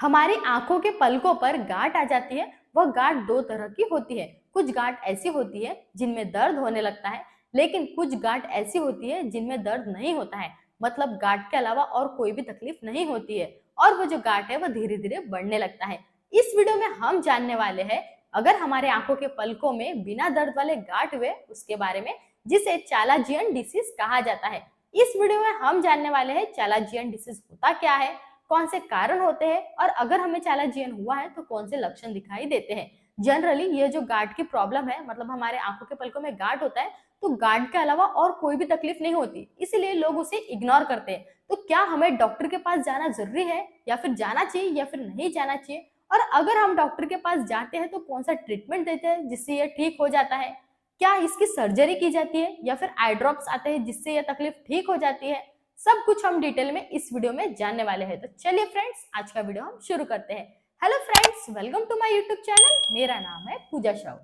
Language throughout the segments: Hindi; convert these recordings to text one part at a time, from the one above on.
हमारी आंखों के पलकों पर गांठ आ जाती है। वह गांठ दो तरह की होती है। कुछ गांठ ऐसी होती है जिनमें दर्द होने लगता है, लेकिन कुछ गांठ ऐसी होती है जिनमें दर्द नहीं होता है। मतलब गांठ के अलावा और कोई भी तकलीफ नहीं होती है और वो जो गांठ है वह धीरे धीरे बढ़ने लगता है। इस वीडियो में हम जानने वाले हैं अगर हमारे आंखों के पलकों में बिना दर्द वाले गांठ हुए उसके बारे में, जिसे चालाजियन डिसीज कहा जाता है। इस वीडियो में हम जानने वाले हैं चालाजियन डिसीज होता क्या है, कौन से कारण होते हैं और अगर हमें चालाजियन हुआ है तो कौन से लक्षण दिखाई देते हैं। जनरली ये जो गांठ की प्रॉब्लम है, मतलब हमारे आंखों के पलकों में गांठ होता है, तो गांठ के अलावा और कोई भी तकलीफ नहीं होती, इसलिए लोग उसे इग्नोर करते हैं। तो क्या हमें डॉक्टर के पास जाना जरूरी है या फिर जाना चाहिए या फिर नहीं जाना चाहिए, और अगर हम डॉक्टर के पास जाते हैं तो कौन सा ट्रीटमेंट देते हैं जिससे ये ठीक हो जाता है, क्या इसकी सर्जरी की जाती है या फिर आई ड्रॉप्स आते हैं जिससे यह तकलीफ ठीक हो जाती है, सब कुछ हम डिटेल में इस वीडियो में जानने वाले हैं। तो चलिए फ्रेंड्स, आज का वीडियो हम शुरू करते हैं। Hello friends, welcome to my YouTube channel. मेरा नाम है पूजा श्राव।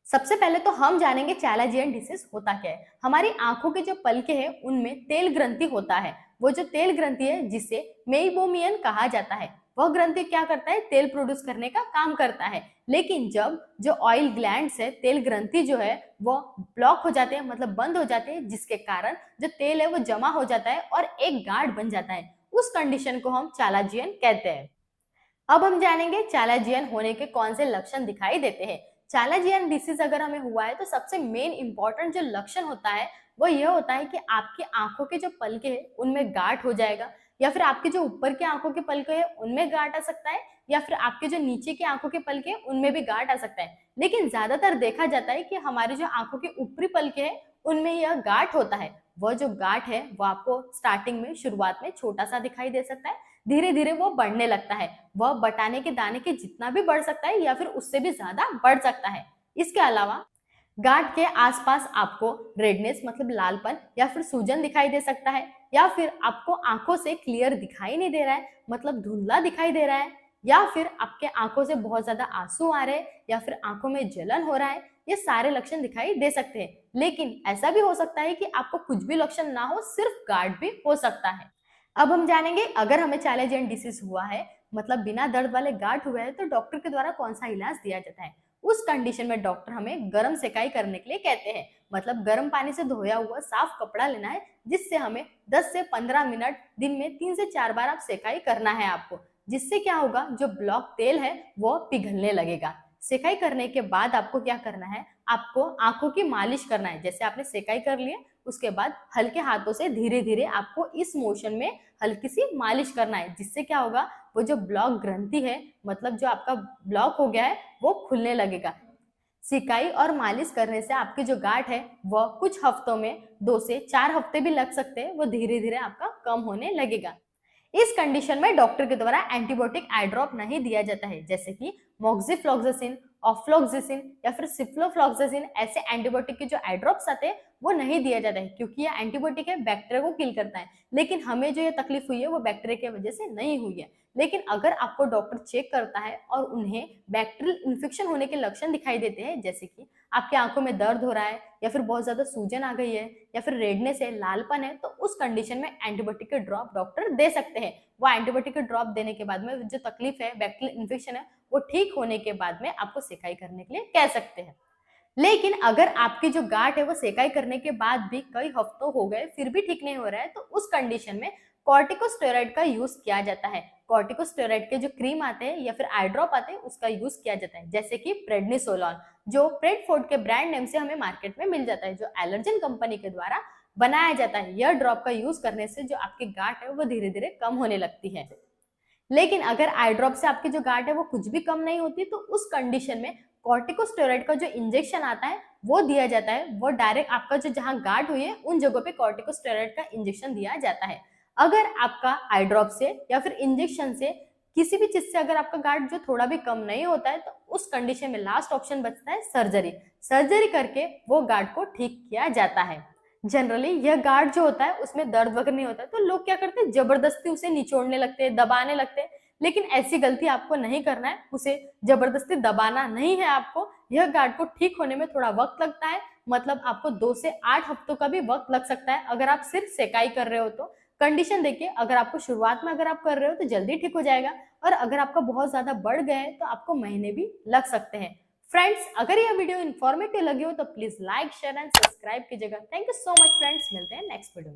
सबसे पहले तो हम जानेंगे चालाजियन डिसीज होता क्या है। हमारी आंखों के जो पलके हैं उनमें तेल ग्रंथि होता है। वो जो तेल ग्रंथि है जिसे मेइबोमियन कहा जाता है, वह ग्रंथि क्या करता है, तेल प्रोड्यूस करने का काम करता है। लेकिन जब जो ऑयल ग्लैंड्स है, तेल ग्रंथि जो है वो ब्लॉक हो जाते हैं, मतलब बंद हो जाते हैं, जिसके कारण जो तेल है वो जमा हो जाता है और एक गांठ बन जाता है। उस कंडीशन को हम चालाजियन कहते हैं। अब हम जानेंगे चालाजियन होने के कौन से लक्षण दिखाई देते हैं। चालाजियन डिसीज अगर हमें हुआ है तो सबसे मेन इंपॉर्टेंट जो लक्षण होता है वो यह होता है कि आपकी आंखों के जो पलके हैं उनमें गांठ हो जाएगा, या फिर आपके जो ऊपर के आंखों के पलके हैं उनमें गांठ आ सकता है, या फिर आपके जो नीचे के आंखों के पलके हैं उनमें भी गांठ आ सकता है। लेकिन ज्यादातर देखा जाता है कि हमारी जो आंखों के ऊपरी पलके हैं उनमें यह गांठ होता है। वह जो गांठ है वो आपको स्टार्टिंग में, शुरुआत में छोटा सा दिखाई दे सकता है, धीरे धीरे वो बढ़ने लगता है। वह बटाने के दाने के जितना भी बढ़ सकता है या फिर उससे भी ज्यादा बढ़ सकता है। इसके अलावा गांठ के आसपास आपको रेडनेस, मतलब लालपन या फिर सूजन दिखाई दे सकता है, या फिर आपको आंखों से क्लियर दिखाई नहीं दे रहा है, मतलब धुंधला दिखाई दे रहा है, या फिर आपके आंखों से बहुत ज्यादा आंसू आ रहे हैं, या फिर आंखों में जलन हो रहा है। ये सारे लक्षण दिखाई दे सकते हैं। लेकिन ऐसा भी हो सकता है कि आपको कुछ भी लक्षण ना हो, सिर्फ गांठ भी हो सकता है। अब हम जानेंगे अगर हमें चालाजियन डिसीज हुआ है, मतलब बिना दर्द वाले गांठ हुए हैं, तो डॉक्टर के द्वारा कौन सा इलाज दिया जाता है। उस कंडीशन में डॉक्टर हमें गर्म सेकाई करने के लिए कहते हैं। मतलब गर्म पानी से धोया हुआ साफ कपड़ा लेना है, जिससे हमें 10 से 15 मिनट दिन में 3 से 4 बार आप सेकाई करना है आपको। जिससे क्या होगा, जो ब्लॉक तेल है वो पिघलने लगेगा। सेकाई करने के बाद आपको क्या करना है, आपको आंखों की मालिश करना है। जैसे आपने सेकाई कर लिया, उसके बाद हल्के हाथों से धीरे धीरे आपको इस मोशन में हल्की सी मालिश करना है। जिससे क्या होगा, वो जो ब्लॉक ग्रंथि है, मतलब जो आपका ब्लॉक हो गया है, वो खुलने लगेगा। सिकाई और मालिश करने से आपकी जो गांठ है वह कुछ हफ्तों में, 2 से 4 हफ्ते भी लग सकते हैं, वो धीरे धीरे आपका कम होने लगेगा। इस कंडीशन में डॉक्टर के द्वारा एंटीबायोटिक आई ड्रॉप नहीं दिया जाता है, जैसे कि मोक्सिफ्लॉक्सासिन, ऑफ्लॉक्सासिन या फिर सिफ्लोफ्लॉक्सासिन। ऐसे एंटीबायोटिक के जो आई ड्रॉप्स आते हैं वो नहीं दिया जाता है, क्योंकि ये एंटीबायोटिक है, बैक्टीरिया को किल करता है। लेकिन हमें जो ये तकलीफ हुई है वो बैक्टीरिया की वजह से नहीं हुई है। लेकिन अगर आपको डॉक्टर चेक करता है और उन्हें बैक्टीरियल इन्फेक्शन होने के लक्षण दिखाई देते हैं, जैसे कि आपकी आंखों में दर्द हो रहा है, या फिर बहुत ज्यादा सूजन आ गई है, या फिर रेडनेस है, लालपन है, तो उस कंडीशन में एंटीबायोटिक के ड्रॉप डॉक्टर दे सकते हैं। वो एंटीबायोटिक के ड्रॉप देने के बाद में जो तकलीफ है, बैक्टीरियल इन्फेक्शन है, वो ठीक होने के बाद में आपको सेकाई करने के लिए कह सकते हैं। लेकिन अगर आपकी जो गांठ है वो सेकाई करने के बाद भी कई हफ्तों हो गए फिर भी ठीक नहीं हो रहा है, तो उस कंडीशन में कॉर्टिकोस्टेरॉइड का यूज किया जाता है। कॉर्टिकोस्टेरॉइड के जो क्रीम आते हैं या फिर आई ड्रॉप आते हैं उसका यूज किया जाता है, जैसे कि प्रेडनिसोलॉन, जो प्रेडफोर्ड के ब्रांड नेम से हमें मार्केट में मिल जाता है, जो एलर्जन कंपनी के द्वारा बनाया जाता है। यह ड्रॉप का यूज करने से जो आपकी गांठ है वो धीरे धीरे कम होने लगती है। लेकिन अगर आई ड्रॉप से आपकी जो गांठ है वो कुछ भी कम नहीं होती, तो उस कंडीशन में कॉर्टिकोस्टेरॉइड का जो इंजेक्शन आता है वो दिया जाता है। वो डायरेक्ट आपका जो जहां गांठ हुई है उन जगहों पे कॉर्टिकोस्टेरॉइड का इंजेक्शन दिया जाता है। अगर आपका आई ड्रॉप से या फिर इंजेक्शन से किसी भी चीज से अगर आपका गांठ जो थोड़ा भी कम नहीं होता है, तो उस कंडीशन में लास्ट ऑप्शन बचता है सर्जरी। सर्जरी करके वो गांठ को ठीक किया जाता है। जनरली यह गार्ड जो होता है उसमें दर्द वगैरह नहीं होता है, तो लोग क्या करते हैं, जबरदस्ती उसे निचोड़ने लगते हैं, दबाने लगते हैं। लेकिन ऐसी गलती आपको नहीं करना है, उसे जबरदस्ती दबाना नहीं है आपको। यह गार्ड को ठीक होने में थोड़ा वक्त लगता है, मतलब आपको 2 से 8 हफ्तों का भी वक्त लग सकता है अगर आप सिर्फ सेकाई कर रहे हो तो। कंडीशन देखिए, अगर आपको शुरुआत में अगर आप कर रहे हो तो जल्दी ठीक हो जाएगा, और अगर आपका बहुत ज्यादा बढ़ गया है तो आपको महीने भी लग सकते हैं। फ्रेंड्स, अगर यह वीडियो इन्फॉर्मेटिव लगी हो तो please like, share and subscribe कीजिएगा। Thank you so much friends, मिलते हैं नेक्स्ट वीडियो में।